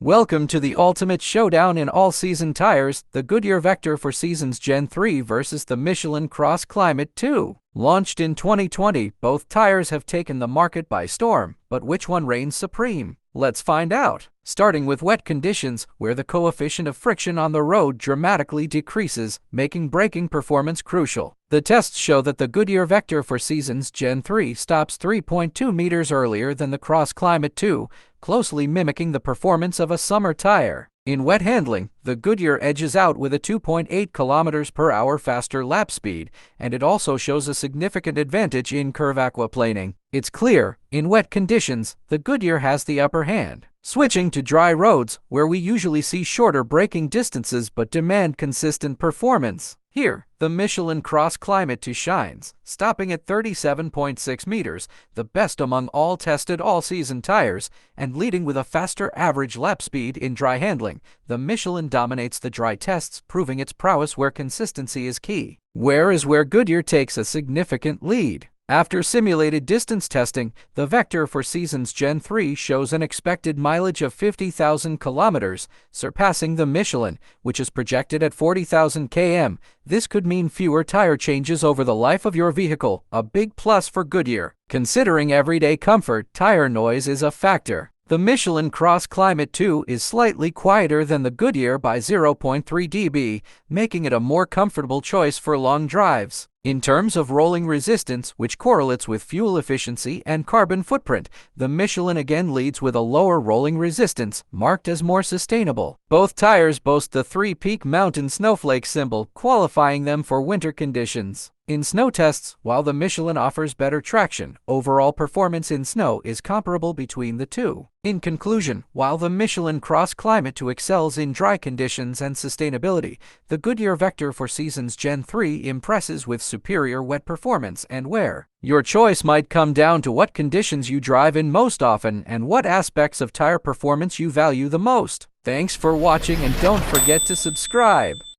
Welcome to the ultimate showdown in all-season tires, the Goodyear Vector 4Seasons Gen 3 versus the Michelin Cross Climate 2. Launched in 2020, both tires have taken the market by storm, but which one reigns supreme? Let's find out. Starting with wet conditions, where the coefficient of friction on the road dramatically decreases, making braking performance crucial. The tests show that the Goodyear Vector 4Seasons Gen 3 stops 3.2 meters earlier than the Cross Climate 2, closely mimicking the performance of a summer tire. In wet handling, the Goodyear edges out with a 2.8 kilometers per hour faster lap speed, and it also shows a significant advantage in curve aquaplaning. It's clear, in wet conditions, the Goodyear has the upper hand. Switching to dry roads, where we usually see shorter braking distances but demand consistent performance. Here, the Michelin Cross Climate 2 shines, stopping at 37.6 meters, the best among all tested all-season tires, and leading with a faster average lap speed in dry handling. The Michelin dominates the dry tests, proving its prowess where consistency is key. Where Goodyear takes a significant lead. After simulated distance testing, the Vector 4Seasons Gen 3 shows an expected mileage of 50,000 kilometers, surpassing the Michelin, which is projected at 40,000 km. This could mean fewer tire changes over the life of your vehicle, a big plus for Goodyear. Considering everyday comfort, tire noise is a factor. The Michelin Cross Climate 2 is slightly quieter than the Goodyear by 0.3 dB, making it a more comfortable choice for long drives. In terms of rolling resistance, which correlates with fuel efficiency and carbon footprint, the Michelin again leads with a lower rolling resistance, marked as more sustainable. Both tires boast the three-peak mountain snowflake symbol, qualifying them for winter conditions. In snow tests, while the Michelin offers better traction, overall performance in snow is comparable between the two. In conclusion, while the Michelin Cross Climate 2 excels in dry conditions and sustainability, the Goodyear Vector 4Seasons Gen 3 impresses with superior wet performance and wear. Your choice might come down to what conditions you drive in most often and what aspects of tire performance you value the most. Thanks for watching, and don't forget to subscribe.